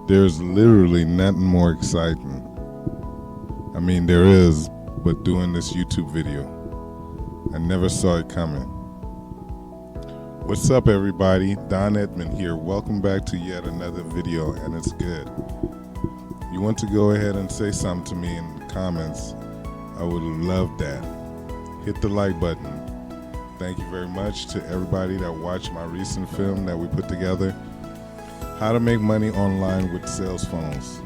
There's literally nothing more exciting. I mean, there is, but doing this YouTube video, I never saw it coming. What's up, everybody? Don Edmond here. Welcome back to yet another video, and it's good. You want to go ahead and say something to me in the comments? I would love that. Hit the like button. Thank you very much to everybody that watched my recent film that we put together, How to Make Money Online with Sales Funnels.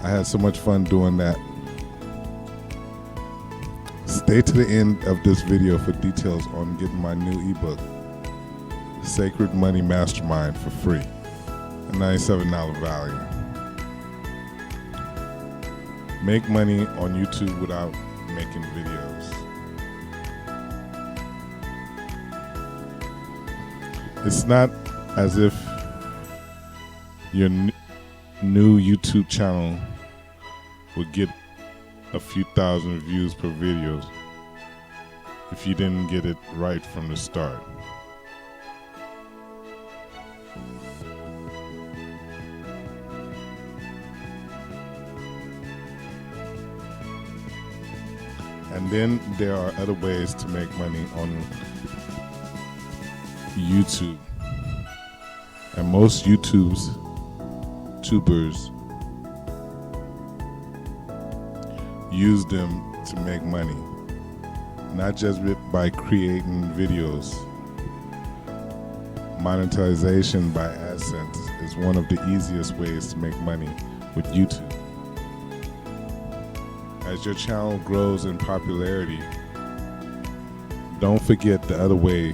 I had so much fun doing that. Stay to the end of this video for details on getting my new ebook, Sacred Money Mastermind, for free, a $97 value. Make money on YouTube without making videos. It's not as if your new YouTube channel would get a few thousand views per video if you didn't get it right from the start. And then there are other ways to make money on YouTube. And most tubers use them to make money, not just by creating videos. Monetization by AdSense is one of the easiest ways to make money with YouTube. As your channel grows in popularity, don't forget the other way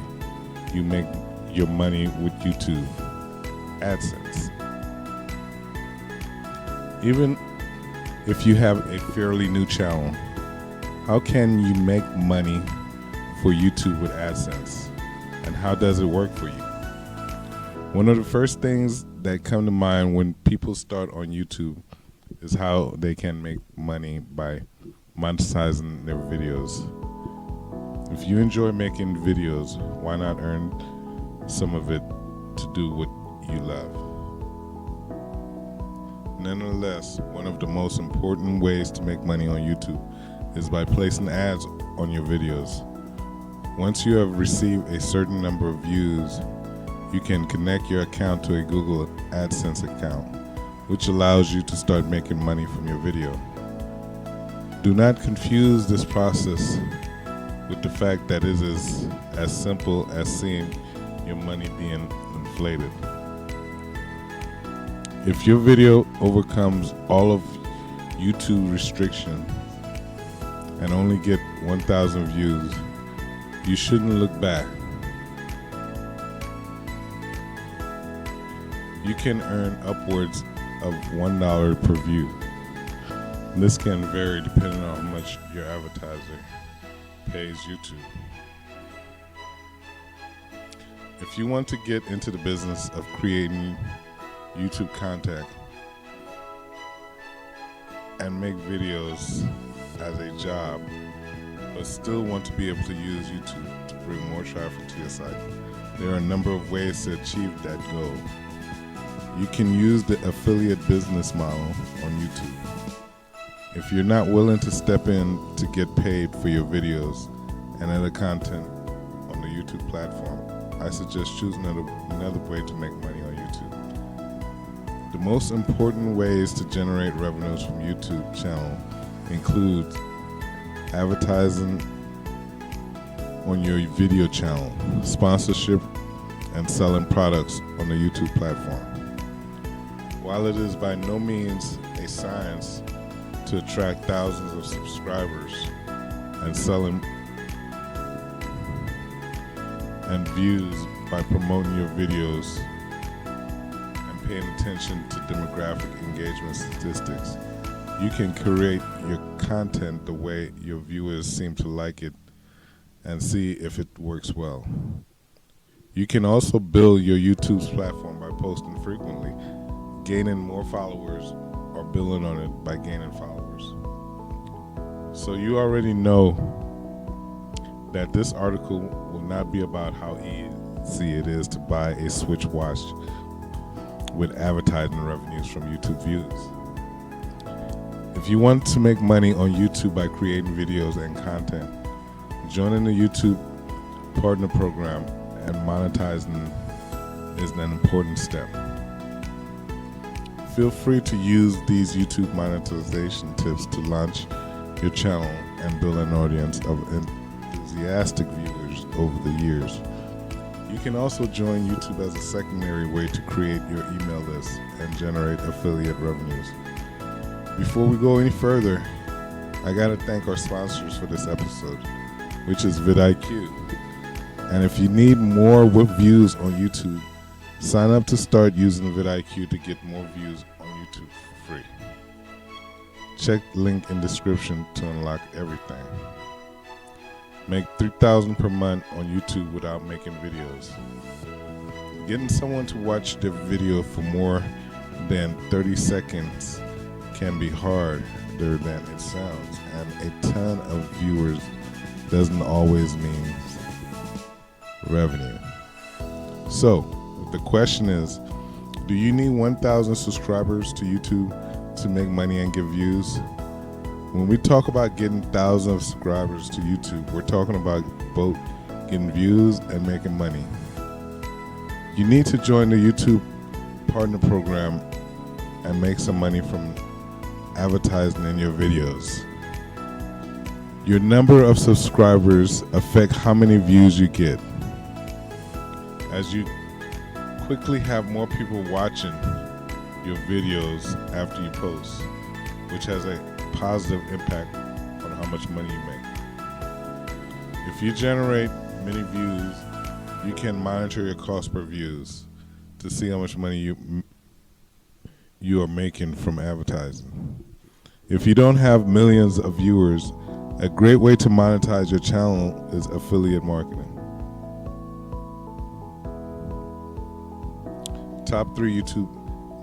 you make your money with YouTube, AdSense. Even if you have a fairly new channel, how can you make money for YouTube with AdSense? And how does it work for you? One of the first things that come to mind when people start on YouTube is how they can make money by monetizing their videos. If you enjoy making videos, why not earn some of it to do what you love? Nonetheless, one of the most important ways to make money on YouTube is by placing ads on your videos. Once you have received a certain number of views, you can connect your account to a Google AdSense account, which allows you to start making money from your video. Do not confuse this process with the fact that it is as simple as seeing your money being inflated. If your video overcomes all of YouTube restriction and only get 1,000 views, you shouldn't look back. You can earn upwards of $1 per view. This can vary depending on how much your advertiser pays YouTube. If you want to get into the business of creating YouTube content and make videos as a job, but still want to be able to use YouTube to bring more traffic to your site, there are a number of ways to achieve that goal. You can use the affiliate business model on YouTube. If you're not willing to step in to get paid for your videos and other content on the YouTube platform, I suggest choosing another way to make money on YouTube. The most important ways to generate revenues from YouTube channel include advertising on your video channel, sponsorship, and selling products on the YouTube platform. While it is by no means a science to attract thousands of subscribers and selling and views by promoting your videos and paying attention to demographic engagement statistics, you can create your content the way your viewers seem to like it and see if it works well. You can also build your YouTube's platform by posting frequently, gaining more followers, or building on it by gaining followers. So you already know that this article will not be about how easy it is to buy a Switch watch with advertising revenues from YouTube views. If you want to make money on YouTube by creating videos and content, joining the YouTube Partner Program and monetizing is an important step. Feel free to use these YouTube monetization tips to launch your channel and build an audience of enthusiastic viewers over the years. You can also join YouTube as a secondary way to create your email list and generate affiliate revenues. Before we go any further, I gotta thank our sponsors for this episode, which is vidIQ. And if you need more views on YouTube, sign up to start using vidIQ to get more views on YouTube for free. Check the link in description to unlock everything. Make $3,000 per month on YouTube without making videos. Getting someone to watch their video for more than 30 seconds can be harder than it sounds, and a ton of viewers doesn't always mean revenue. So, the question is, do you need 1,000 subscribers to YouTube to make money and get views? When we talk about getting thousands of subscribers to YouTube, we're talking about both getting views and making money. You need to join the YouTube Partner Program and make some money from advertising in your videos. Your number of subscribers affect how many views you get. As you quickly have more people watching your videos after you post, which has a positive impact on how much money you make. If you generate many views, you can monitor your cost per views to see how much money you are making from advertising. If you don't have millions of viewers, a great way to monetize your channel is affiliate marketing. Top 3 YouTube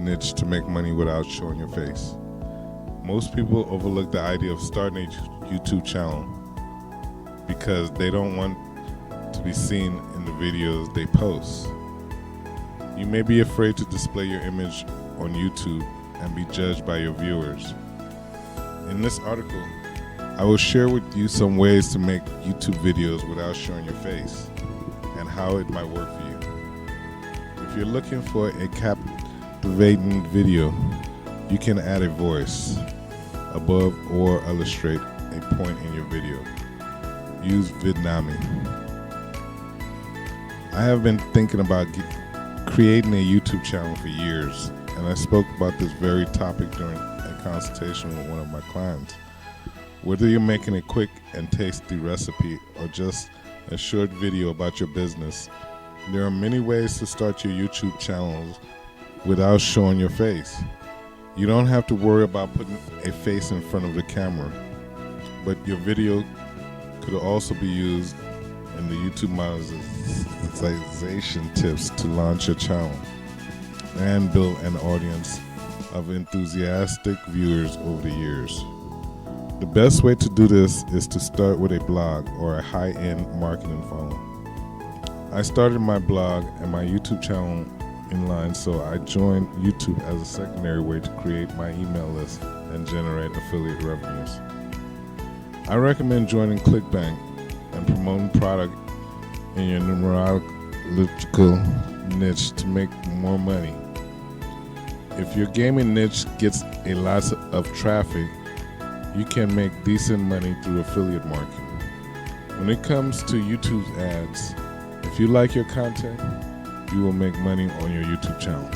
niche to make money without showing your face. Most people overlook the idea of starting a YouTube channel because they don't want to be seen in the videos they post. You may be afraid to display your image on YouTube and be judged by your viewers. In this article, I will share with you some ways to make YouTube videos without showing your face and how it might work for you. If you're looking for a captivating video, you can add a voice above or illustrate a point in your video. Use Vidnami. I have been thinking about creating a YouTube channel for years, and I spoke about this very topic during a consultation with one of my clients. Whether you're making a quick and tasty recipe or just a short video about your business, there are many ways to start your YouTube channels without showing your face. You don't have to worry about putting a face in front of the camera, but your video could also be used in the YouTube monetization tips to launch your channel and build an audience of enthusiastic viewers over the years. The best way to do this is to start with a blog or a high-end marketing funnel. I started my blog and my YouTube channel in line, so I joined YouTube as a secondary way to create my email list and generate affiliate revenues. I recommend joining ClickBank and promoting product in your numerological niche to make more money. If your gaming niche gets a lot of traffic, you can make decent money through affiliate marketing. When it comes to YouTube's ads, if you like your content, you will make money on your YouTube channel.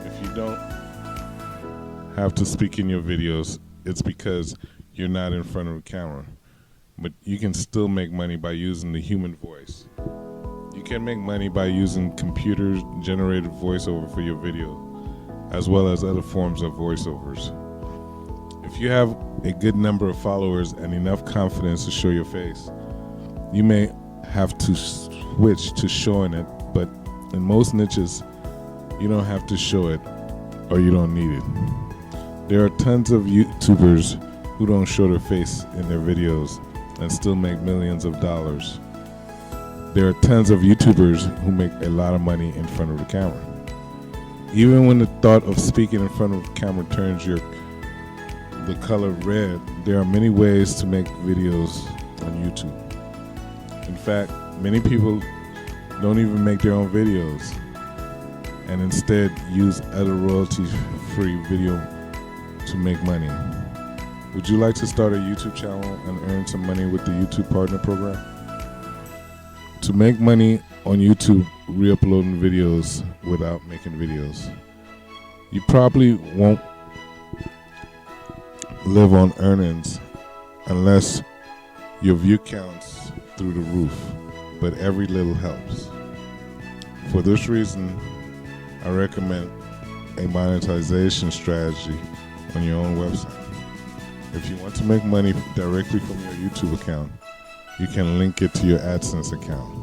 If you don't have to speak in your videos, it's because you're not in front of a camera. But you can still make money by using the human voice. You can make money by using computer-generated voiceover for your video, as well as other forms of voiceovers. If you have a good number of followers and enough confidence to show your face, you may have to switch to showing it, but in most niches, you don't have to show it or you don't need it. There are tons of YouTubers who don't show their face in their videos and still make millions of dollars. There are tons of YouTubers who make a lot of money in front of the camera. Even when the thought of speaking in front of the camera turns the color red, there are many ways to make videos on YouTube. In fact, many people don't even make their own videos and instead use other royalty-free video to make money. Would you like to start a YouTube channel and earn some money with the YouTube Partner Program? To make money on YouTube re-uploading videos without making videos, you probably won't live on earnings unless your view counts through the roof, but every little helps. For this reason, I recommend a monetization strategy on your own website. If you want to make money directly from your YouTube account, you can link it to your AdSense account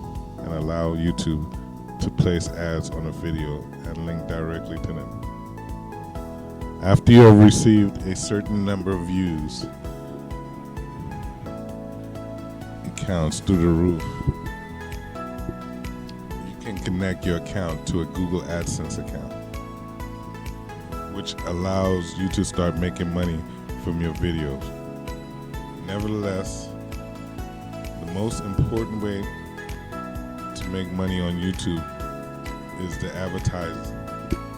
and allow YouTube to place ads on a video and link directly to them. After you have received a certain number of views, it counts through the roof. You can connect your account to a Google AdSense account, which allows you to start making money from your videos. Nevertheless, the most important way to make money on YouTube is the advertising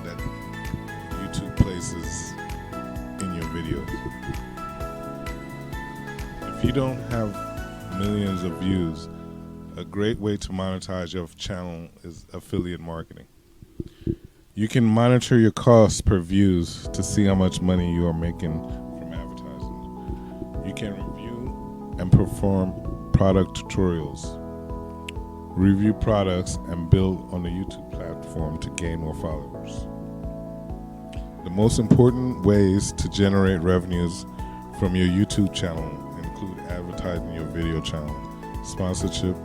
that YouTube places in your videos. If you don't have millions of views, a great way to monetize your channel is affiliate marketing. You can monitor your costs per views to see how much money you are making from advertising. You can review and perform product tutorials, review products, and build on the YouTube platform to gain more followers. The most important ways to generate revenues from your YouTube channel include advertising your video channel, sponsorship,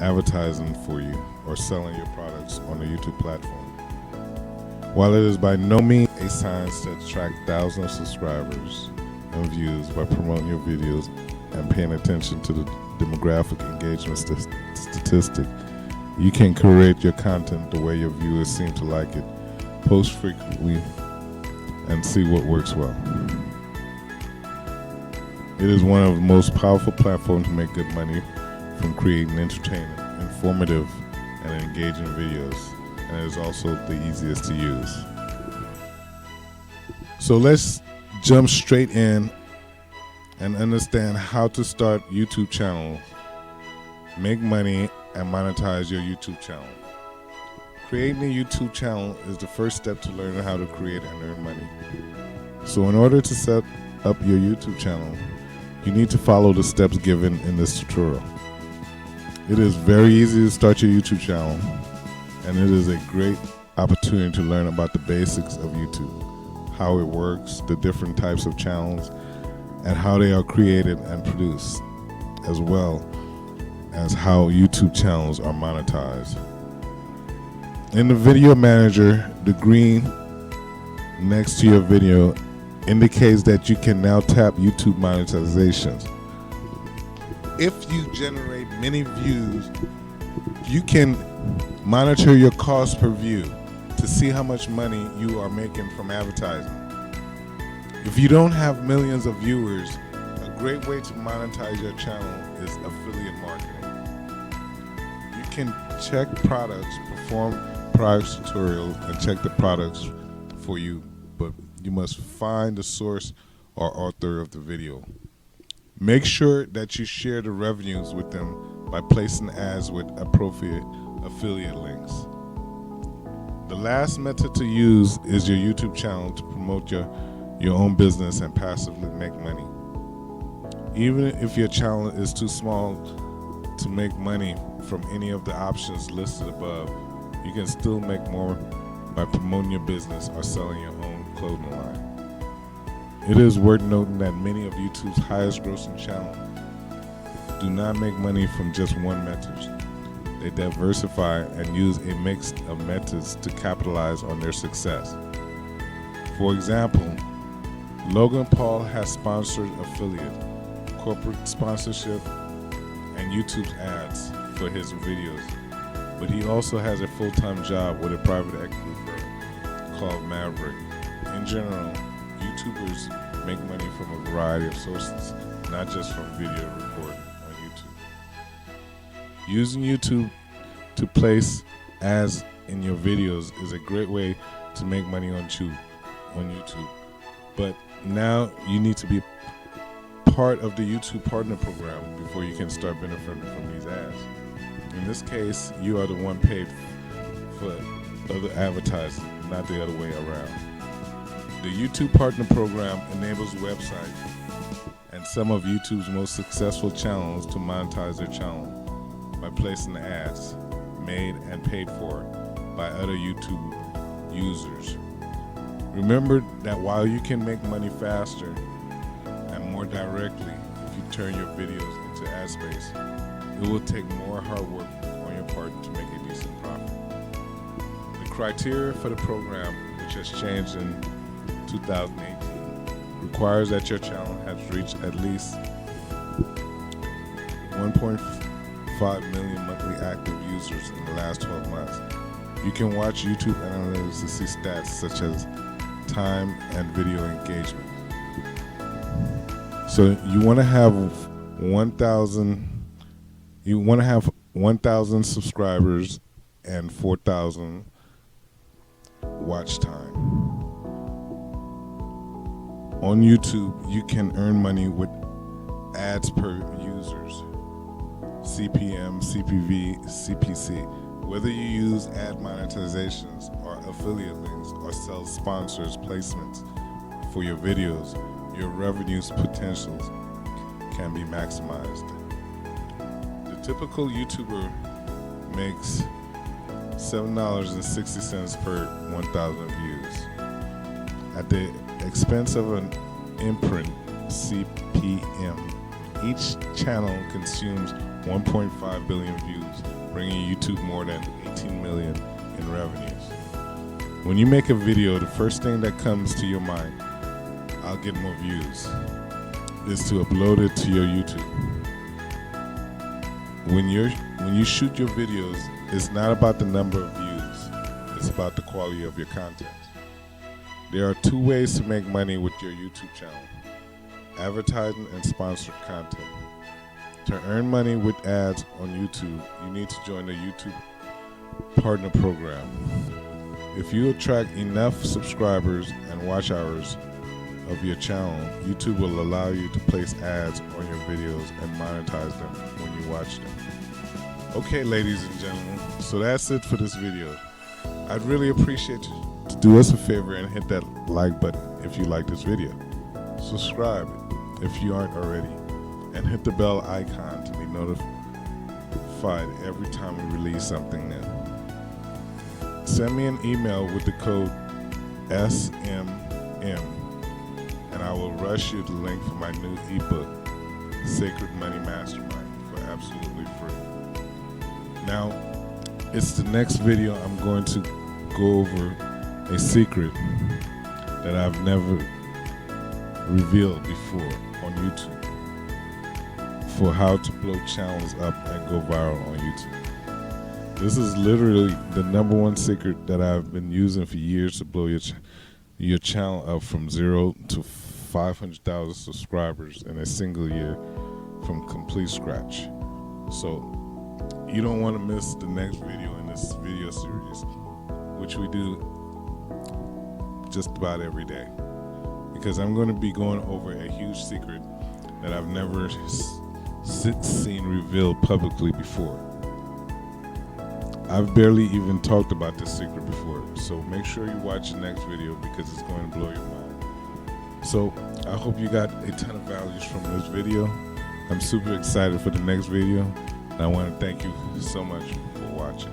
advertising for you, or selling your products on the YouTube platform. While it is by no means a science to attract thousands of subscribers and views by promoting your videos and paying attention to the demographic engagement statistic, you can create your content the way your viewers seem to like it, post frequently, and see what works well. It is one of the most powerful platforms to make good money from creating entertaining, informative, and engaging videos, and it is also the easiest to use. So let's jump straight in and understand how to start YouTube channels, make money, and monetize your YouTube channel. Creating a YouTube channel is the first step to learning how to create and earn money. So in order to set up your YouTube channel, you need to follow the steps given in this tutorial. It is very easy to start your YouTube channel, and it is a great opportunity to learn about the basics of YouTube, how it works, the different types of channels, and how they are created and produced, as well as how YouTube channels are monetized. In the video manager, the green next to your video indicates that you can now tap YouTube monetizations. If you generate many views, you can monitor your cost per view to see how much money you are making from advertising. If you don't have millions of viewers, a great way to monetize your channel is affiliate marketing. You can check products, perform products tutorials, and check the products for you, but you must find the source or author of the video. Make sure that you share the revenues with them by placing ads with appropriate affiliate links. The last method to use is your YouTube channel to promote your own business and passively make money. Even if your channel is too small to make money from any of the options listed above, you can still make more by promoting your business or selling your own clothing line. It is worth noting that many of YouTube's highest grossing channels do not make money from just one method. They diversify and use a mix of methods to capitalize on their success. For example, Logan Paul has sponsored affiliate, corporate sponsorship, and YouTube ads for his videos, but he also has a full-time job with a private equity firm called Maverick. In general, YouTubers make money from a variety of sources, not just from video recording on YouTube. Using YouTube to place ads in your videos is a great way to make money on YouTube. But now you need to be part of the YouTube Partner Program before you can start benefiting from these ads. In this case, you are the one paid for other advertising, not the other way around. The YouTube Partner Program enables websites and some of YouTube's most successful channels to monetize their channel by placing ads made and paid for by other YouTube users. Remember that while you can make money faster and more directly if you turn your videos into ad space, it will take more hard work on your part to make a decent profit. The criteria for the program, which has changed in 2018, requires that your channel has reached at least 1.5 million monthly active users in the last 12 months. You can watch YouTube analytics to see stats such as time and video engagement. So you want to have 1,000 subscribers and 4,000 watch time. On YouTube, you can earn money with ads per users, CPM, CPV, CPC. Whether you use ad monetizations or affiliate links or sell sponsors placements for your videos, your revenue's potentials can be maximized. The typical YouTuber makes $7.60 per 1,000 views. At the expense of an imprint CPM, each channel consumes 1.5 billion views, bringing YouTube more than 18 million in revenues. When you make a video, the first thing that comes to your mind, I'll get more views, is to upload it to your YouTube. When you shoot your videos, it's not about the number of views, it's about the quality of your content. There are two ways to make money with your YouTube channel: advertising and sponsored content. To earn money with ads on YouTube, you need to join the YouTube Partner Program. If you attract enough subscribers and watch hours of your channel, YouTube will allow you to place ads on your videos and monetize them when you watch them. Okay, ladies and gentlemen, so that's it for this video. I'd really appreciate you to do us a favor and hit that like button if you like this video. Subscribe if you aren't already, and hit the bell icon to be notified every time we release something new. Send me an email with the code SMM, and I will rush you the link for my new ebook, Sacred Money Mastermind, for absolutely free. Now, it's the next video. I'm going to go over a secret that I've never revealed before on YouTube for how to blow channels up and go viral on YouTube. This is literally the #1 secret that I've been using for years to blow your channel up from 0 to 500,000 subscribers in a single year from complete scratch. So you don't want to miss the next video in this video series, which we do just about every day, because I'm going to be going over a huge secret that I've never seen revealed publicly before. I've barely even talked about this secret before, so make sure you watch the next video because it's going to blow your mind. So I hope you got a ton of values from this video. I'm super excited for the next video, and I want to thank you so much for watching.